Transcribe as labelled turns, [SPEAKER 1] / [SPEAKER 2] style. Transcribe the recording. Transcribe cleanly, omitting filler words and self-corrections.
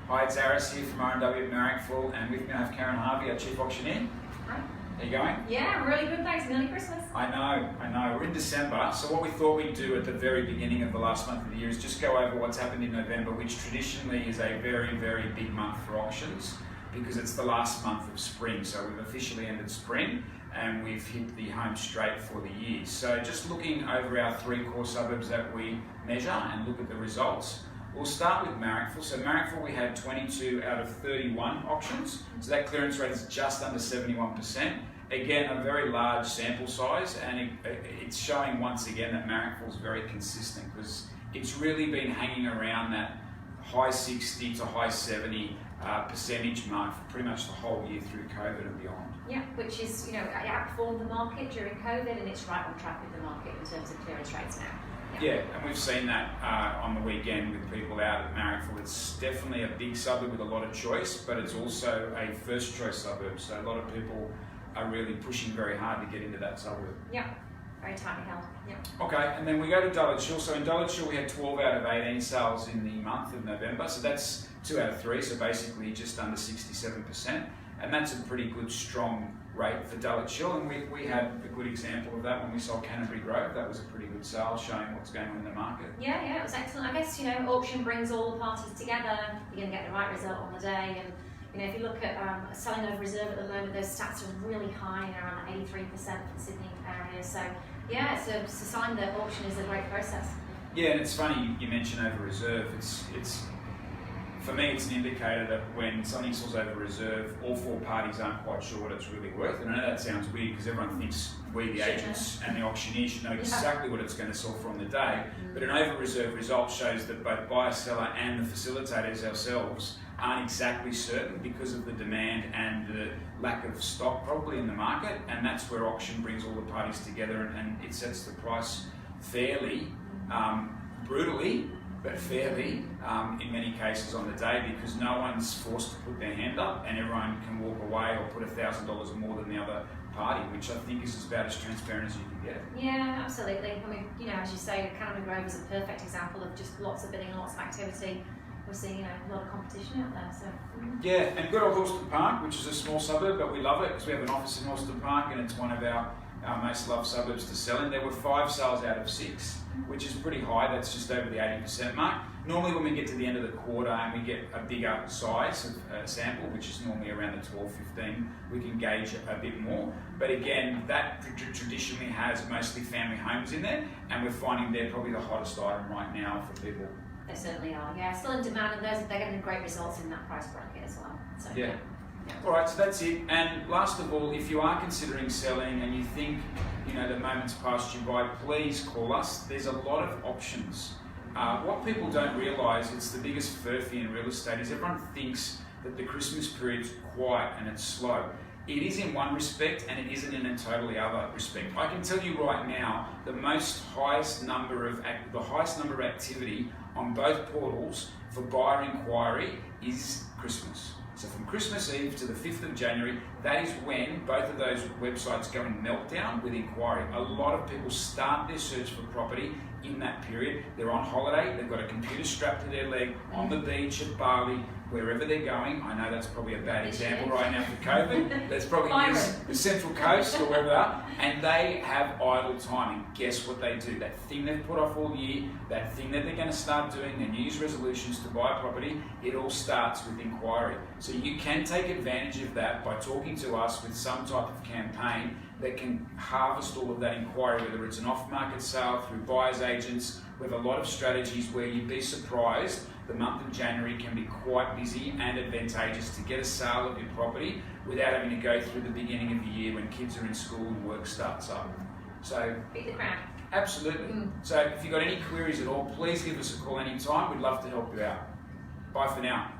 [SPEAKER 1] Hi, it's Aris here from R&W at Marrickville, and with me I have Karen Harvey, our Chief Auctioneer.
[SPEAKER 2] Hi.
[SPEAKER 1] How you going?
[SPEAKER 2] Yeah, I'm really good, thanks. Nearly Christmas.
[SPEAKER 1] I know. We're in December, so what we thought we'd do at the very beginning of the last month of the year is just go over what's happened in November, which traditionally is a very, very big month for auctions because it's the last month of spring. So we've officially ended spring and we've hit the home straight for the year. So just looking over our 3 core suburbs that we measure and look at the results. We'll start with Marrickville. So Marrickville, we had 22 out of 31 auctions. So that clearance rate is just under 71%. Again, a very large sample size, and it's showing once again that Marrickville is very consistent because it's really been hanging around that high 60 to high 70 percentage mark for pretty much the whole year through COVID and beyond.
[SPEAKER 2] Yeah, which is, it outperformed the market during COVID, and it's right on track with the market in terms of clearance rates now.
[SPEAKER 1] Yeah, and we've seen that on the weekend with people out at Marrickville. It's definitely a big suburb with a lot of choice, but it's also a first choice suburb. So a lot of people are really pushing very hard to get into that suburb.
[SPEAKER 2] Yeah, very tightly held. Yeah.
[SPEAKER 1] Okay, and then we go to Dulwich Hill. So in Dulwich Hill we had 12 out of 18 sales in the month of November. So that's 2 out of 3, so basically just under 67%. And that's a pretty good, strong rate for Dulwich Hill, and we had a good example of that when we saw Canterbury Grove. That was a pretty good sale, showing what's going on in the market.
[SPEAKER 2] Yeah, it was excellent. I guess, auction brings all the parties together. You're going to get the right result on the day, and if you look at selling over reserve at the moment, those stats are really high, around 83% for the Sydney area. So yeah, it's a sign that auction is a great process.
[SPEAKER 1] Yeah, and it's funny you mention over reserve. It's for me, it's an indicator that when something sells over reserve, all 4 parties aren't quite sure what it's really worth. And I know that sounds weird because everyone thinks we, the agents and the auctioneer, should know exactly what it's going to sell for on the day. But an over reserve result shows that both buyer, seller and the facilitators ourselves aren't exactly certain because of the demand and the lack of stock probably in the market. And that's where auction brings all the parties together and it sets the price fairly, brutally, but fairly in many cases on the day, because no one's forced to put their hand up and everyone can walk away or put $1,000 or more than the other party, which I think is about as transparent as you can get.
[SPEAKER 2] Yeah, absolutely. I mean, as you say, Canterbury Grove is a perfect example of just lots of bidding, lots of activity. We're seeing a lot of competition out there. So
[SPEAKER 1] yeah, and good old Horston Park, which is a small suburb, but we love it because we have an office in Horston Park and it's one of our most loved suburbs to sell in. There were 5 sales out of 6, which is pretty high. That's just over the 80% mark. Normally when we get to the end of the quarter and we get a bigger size of sample, which is normally around the 12, 15, we can gauge a bit more. But again, that traditionally has mostly family homes in there, and we're finding they're probably the hottest item right now for people.
[SPEAKER 2] They certainly are, yeah. Still in demand, and they're getting great results in that price bracket as well. So,
[SPEAKER 1] yeah. Alright, so that's it. And last of all, if you are considering selling and you think the moment's passed you by, please call us. There's a lot of options. What people don't realise, it's the biggest furphy in real estate, is everyone thinks that the Christmas period's quiet and it's slow. It is in one respect and it isn't in a totally other respect. I can tell you right now, the highest number of activity on both portals for buyer inquiry is Christmas. So from Christmas Eve to the 5th of January, that is when both of those websites go in meltdown with inquiry. A lot of people start their search for property in that period. They're on holiday, they've got a computer strapped to their leg, on the beach at Bali, wherever they're going. I know that's probably a bad example right now for COVID. That's probably the Central Coast or wherever they are. And they have idle time. And guess what they do? That thing they've put off all year, that thing that they're going to start doing, their New Year's resolutions to buy a property, it all starts with inquiry. So you can take advantage of that by talking to us with some type of campaign that can harvest all of that inquiry, whether it's an off-market sale through buyers agents. We have a lot of strategies where you'd be surprised. The month of January can be quite busy and advantageous to get a sale of your property without having to go through the beginning of the year when kids are in school and work starts up. So,
[SPEAKER 2] beat the crowd.
[SPEAKER 1] Absolutely. So if you've got any queries at all, please give us a call anytime. We'd love to help you out. Bye for now.